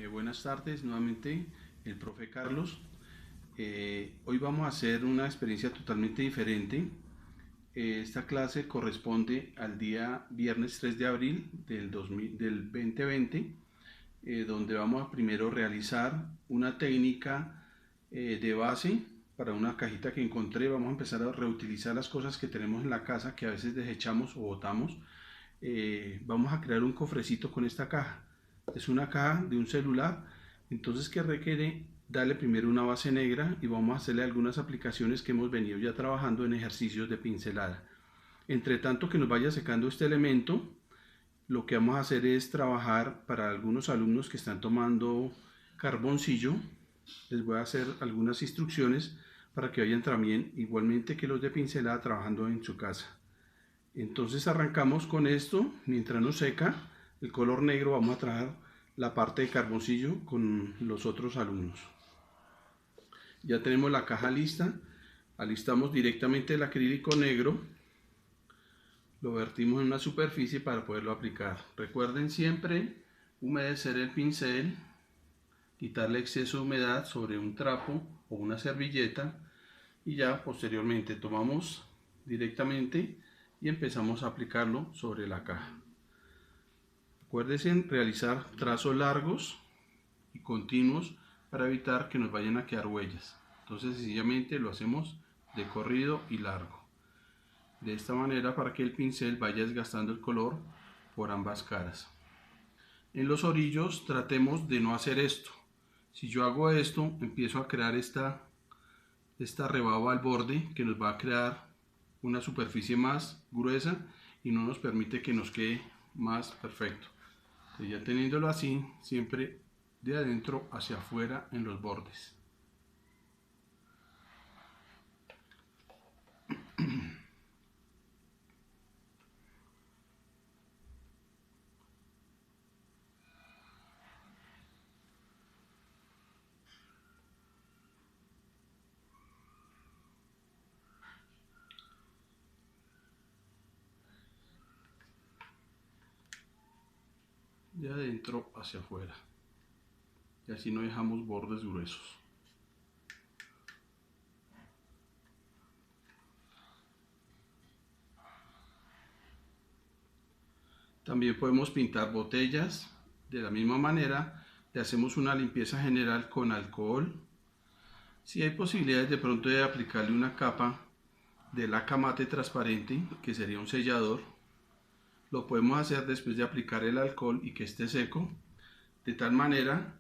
Buenas tardes, nuevamente el profe Carlos. Hoy vamos a hacer una experiencia totalmente diferente. Esta clase corresponde al día viernes 3 de abril del 2020, donde vamos a primero realizar una técnica de base para una cajita que encontré. Vamos a empezar a reutilizar las cosas que tenemos en la casa que a veces desechamos o botamos. Vamos a crear un cofrecito con esta caja. Es una caja de un celular, entonces que requiere darle primero una base negra y vamos a hacerle algunas aplicaciones que hemos venido ya trabajando en ejercicios de pincelada. Entre tanto que nos vaya secando este elemento, lo que vamos a hacer es trabajar para algunos alumnos que están tomando carboncillo. Les voy a hacer algunas instrucciones para que vayan también igualmente que los de pincelada trabajando en su casa. Entonces arrancamos con esto. Mientras nos seca el color negro, vamos a trabajar la parte de carboncillo con los otros alumnos. Ya tenemos la caja lista. Alistamos directamente el acrílico negro, lo vertimos en una superficie para poderlo aplicar. Recuerden siempre humedecer el pincel, quitarle exceso de humedad sobre un trapo o una servilleta y ya posteriormente tomamos directamente y empezamos a aplicarlo sobre la caja. Acuérdense en realizar trazos largos y continuos para evitar que nos vayan a quedar huellas. Entonces sencillamente lo hacemos de corrido y largo. De esta manera para que el pincel vaya desgastando el color por ambas caras. En los orillos tratemos de no hacer esto. Si yo hago esto, empiezo a crear esta rebaba al borde que nos va a crear una superficie más gruesa y no nos permite que nos quede más perfecto. Entonces, ya teniéndolo así, siempre de adentro hacia afuera en los bordes. De adentro hacia afuera. Y así no dejamos bordes gruesos. También podemos pintar botellas. De la misma manera, le hacemos una limpieza general con alcohol. Si hay posibilidades de pronto de aplicarle una capa de laca mate transparente, que sería un sellador, lo podemos hacer después de aplicar el alcohol y que esté seco, de tal manera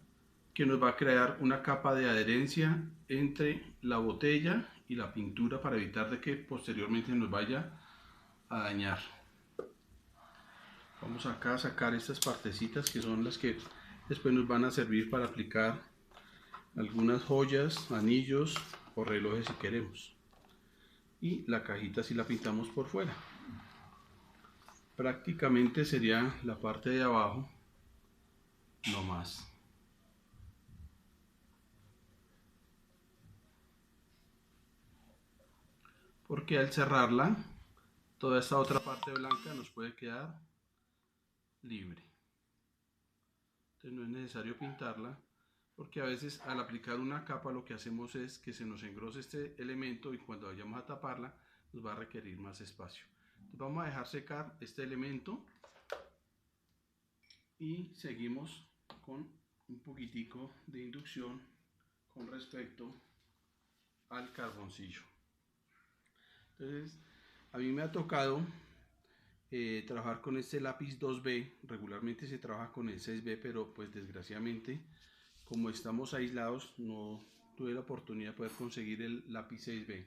que nos va a crear una capa de adherencia entre la botella y la pintura para evitar de que posteriormente nos vaya a dañar. Vamos acá a sacar estas partecitas que son las que después nos van a servir para aplicar algunas joyas, anillos o relojes si queremos. Y la cajita si la pintamos por fuera. Prácticamente sería la parte de abajo, no más. Porque al cerrarla, toda esta otra parte blanca nos puede quedar libre. Entonces no es necesario pintarla, porque a veces al aplicar una capa lo que hacemos es que se nos engrose este elemento y cuando vayamos a taparla nos va a requerir más espacio. Entonces vamos a dejar secar este elemento y seguimos con un poquitico de inducción con respecto al carboncillo. Entonces a mí me ha tocado trabajar con este lápiz 2B. Regularmente se trabaja con el 6B, pero pues desgraciadamente como estamos aislados no tuve la oportunidad de poder conseguir el lápiz 6B.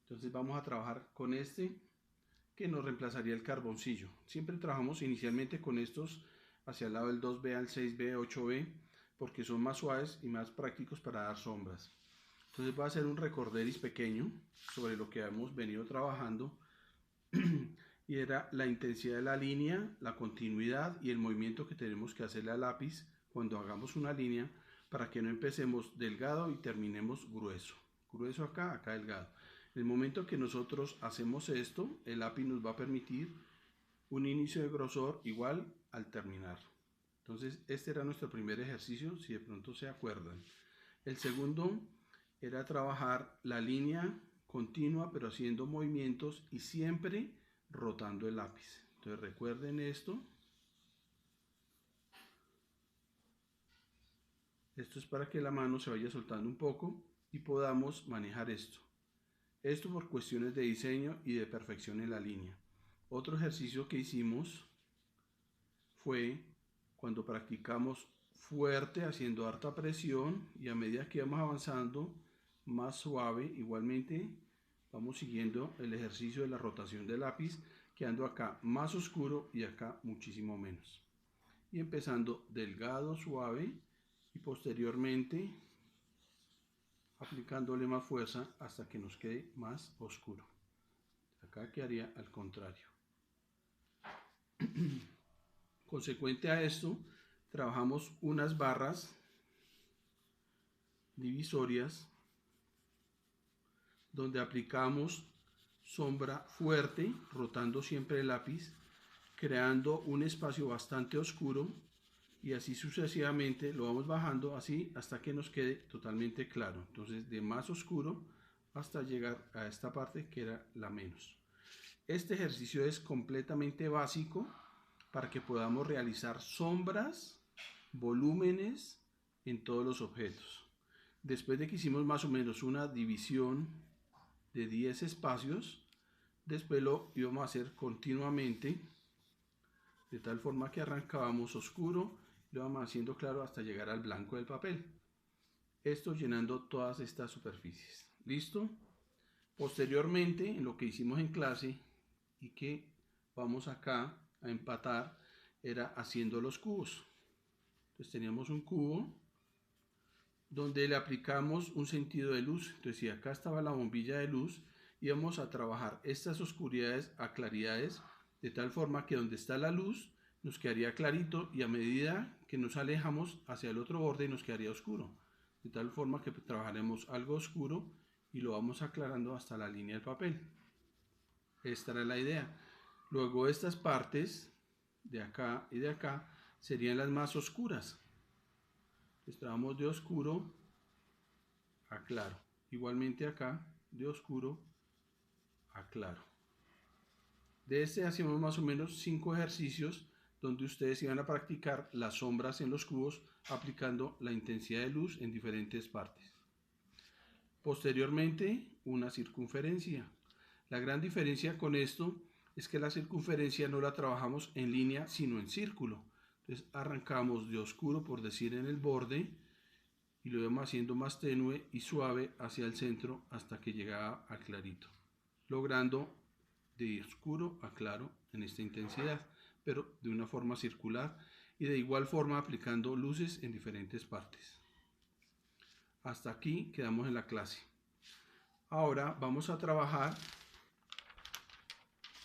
Entonces vamos a trabajar con este que nos reemplazaría el carboncillo. Siempre trabajamos inicialmente con estos hacia el lado del 2B al 6B, 8B, porque son más suaves y más prácticos para dar sombras. Entonces voy a hacer un recorderis pequeño sobre lo que hemos venido trabajando y era la intensidad de la línea, la continuidad y el movimiento que tenemos que hacerle al lápiz cuando hagamos una línea para que no empecemos delgado y terminemos grueso. Grueso acá, acá delgado. En el momento que nosotros hacemos esto, el lápiz nos va a permitir un inicio de grosor igual al terminar. Entonces este era nuestro primer ejercicio, si de pronto se acuerdan. El segundo era trabajar la línea continua pero haciendo movimientos y siempre rotando el lápiz. Entonces recuerden esto. Esto es para que la mano se vaya soltando un poco y podamos manejar esto. Esto por cuestiones de diseño y de perfección en la línea. Otro ejercicio que hicimos fue cuando practicamos fuerte haciendo harta presión y a medida que vamos avanzando más suave, igualmente vamos siguiendo el ejercicio de la rotación del lápiz, quedando acá más oscuro y acá muchísimo menos. Y empezando delgado, suave y posteriormente aplicándole más fuerza hasta que nos quede más oscuro. Acá quedaría al contrario. Consecuente a esto, trabajamos unas barras divisorias donde aplicamos sombra fuerte, rotando siempre el lápiz, creando un espacio bastante oscuro y así sucesivamente lo vamos bajando así hasta que nos quede totalmente claro. Entonces de más oscuro hasta llegar a esta parte que era la menos. Este ejercicio es completamente básico para que podamos realizar sombras, volúmenes en todos los objetos. Después de que hicimos más o menos una división de 10 espacios, después lo íbamos a hacer continuamente, de tal forma que arrancábamos oscuro y lo vamos haciendo claro hasta llegar al blanco del papel. Esto llenando todas estas superficies. ¿Listo? Posteriormente, en lo que hicimos en clase y que vamos acá a empatar, era haciendo los cubos. Entonces teníamos un cubo donde le aplicamos un sentido de luz. Entonces si acá estaba la bombilla de luz, íbamos a trabajar estas oscuridades a claridades de tal forma que donde está la luz nos quedaría clarito y a medida que nos alejamos hacia el otro borde nos quedaría oscuro. De tal forma que trabajaremos algo oscuro y lo vamos aclarando hasta la línea del papel. Esta era la idea. Luego estas partes de acá y de acá serían las más oscuras. Entonces trabajamos de oscuro a claro. Igualmente acá de oscuro a claro. De este hacemos más o menos 5 ejercicios donde ustedes iban a practicar las sombras en los cubos aplicando la intensidad de luz en diferentes partes. Posteriormente, una circunferencia. La gran diferencia con esto es que la circunferencia no la trabajamos en línea sino en círculo. Entonces arrancamos de oscuro, por decir, en el borde y lo vamos haciendo más tenue y suave hacia el centro hasta que llegaba al clarito, logrando de oscuro a claro en esta intensidad, pero de una forma circular y de igual forma aplicando luces en diferentes partes. Hasta aquí quedamos en la clase. Ahora vamos a trabajar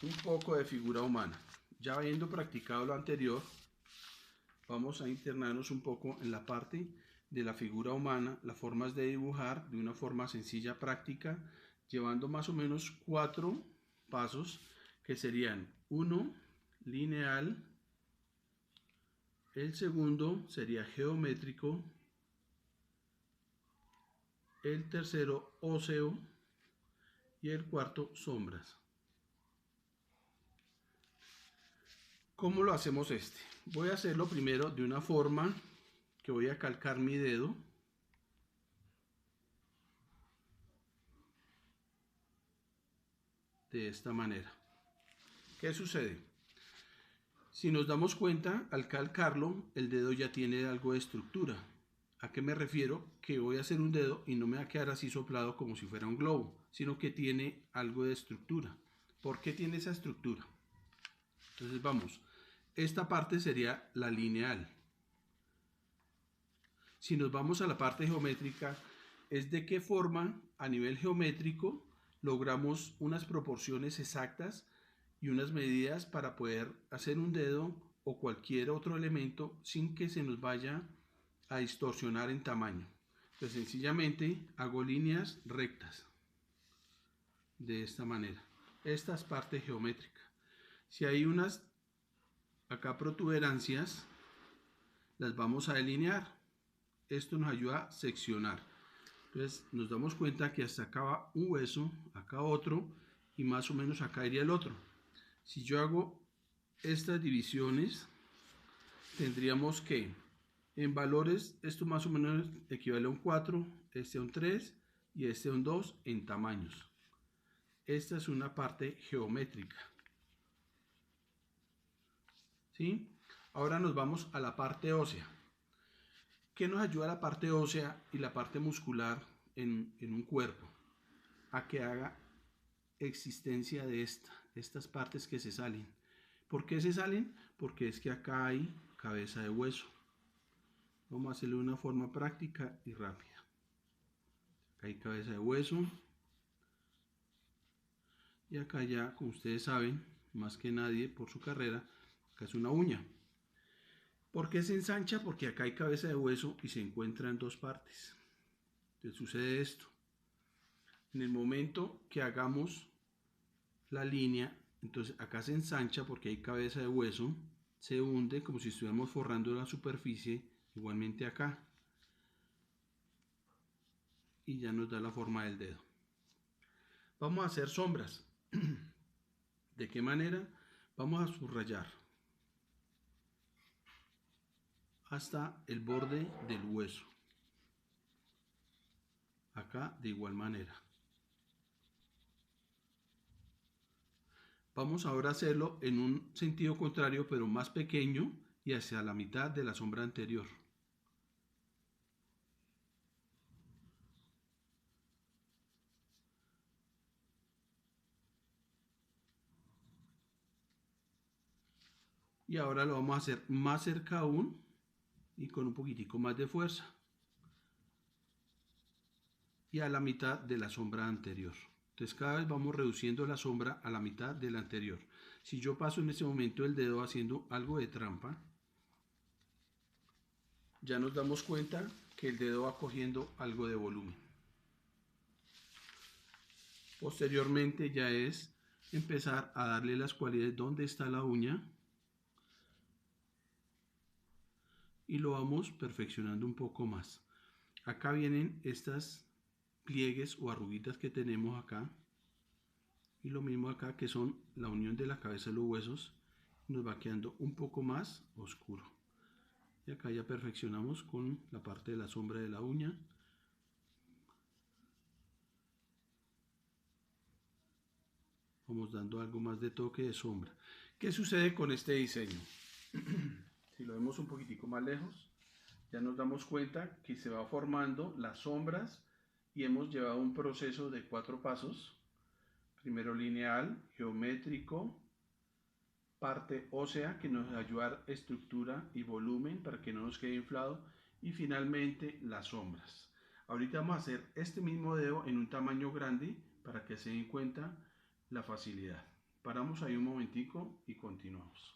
un poco de figura humana. Ya habiendo practicado lo anterior, vamos a internarnos un poco en la parte de la figura humana, las formas de dibujar de una forma sencilla, práctica, llevando más o menos 4 pasos que serían: 1, lineal; el segundo sería geométrico; el tercero, óseo; y el cuarto, sombras. ¿Cómo lo hacemos este? Voy a hacerlo primero de una forma que voy a calcar mi dedo de esta manera. ¿Qué sucede? Si nos damos cuenta, al calcarlo, el dedo ya tiene algo de estructura. ¿A qué me refiero? Que voy a hacer un dedo y no me va a quedar así soplado como si fuera un globo, sino que tiene algo de estructura. ¿Por qué tiene esa estructura? Entonces vamos, esta parte sería la lineal. Si nos vamos a la parte geométrica, es de qué forma a nivel geométrico logramos unas proporciones exactas y unas medidas para poder hacer un dedo o cualquier otro elemento sin que se nos vaya a distorsionar en tamaño. Pues sencillamente hago líneas rectas de esta manera. Esta es parte geométrica. Si hay unas acá protuberancias, las vamos a delinear. Esto nos ayuda a seccionar. Entonces nos damos cuenta que hasta acá va un hueso, acá otro y más o menos acá iría el otro. Si yo hago estas divisiones, tendríamos que en valores esto más o menos equivale a un 4, este a un 3 y este a un 2 en tamaños. Esta es una parte geométrica. ¿Sí? Ahora nos vamos a la parte ósea. ¿Qué nos ayuda la parte ósea y la parte muscular en un cuerpo? A que haga existencia de estas partes que se salen. ¿Por qué se salen? Porque es que acá hay cabeza de hueso. Vamos a hacerlo de una forma práctica y rápida. Acá hay cabeza de hueso. Y acá ya, como ustedes saben, más que nadie por su carrera, acá es una uña. ¿Por qué se ensancha? Porque acá hay cabeza de hueso y se encuentra en dos partes. Entonces sucede esto. En el momento que hagamos la línea, entonces acá se ensancha porque hay cabeza de hueso, se hunde como si estuviéramos forrando la superficie, igualmente acá. Y ya nos da la forma del dedo. Vamos a hacer sombras. ¿De qué manera? Vamos a subrayar hasta el borde del hueso. Acá de igual manera. Vamos ahora a hacerlo en un sentido contrario, pero más pequeño y hacia la mitad de la sombra anterior. Y ahora lo vamos a hacer más cerca aún y con un poquitico más de fuerza. Y a la mitad de la sombra anterior. Entonces cada vez vamos reduciendo la sombra a la mitad de la anterior. Si yo paso en este momento el dedo haciendo algo de trampa, ya nos damos cuenta que el dedo va cogiendo algo de volumen. Posteriormente ya es empezar a darle las cualidades donde está la uña y lo vamos perfeccionando un poco más. Acá vienen estas pliegues o arruguitas que tenemos acá y lo mismo acá, que son la unión de la cabeza de los huesos. Nos va quedando un poco más oscuro y acá ya perfeccionamos con la parte de la sombra de la uña. Vamos dando algo más de toque de sombra. ¿Qué sucede con este diseño? Si lo vemos un poquitico más lejos, ya nos damos cuenta que se va formando las sombras y hemos llevado un proceso de 4 pasos. Primero lineal, geométrico, parte ósea que nos ayuda a dar estructura y volumen para que no nos quede inflado, y finalmente las sombras. Ahorita vamos a hacer este mismo dedo en un tamaño grande para que se den cuenta la facilidad. Paramos ahí un momentico y continuamos.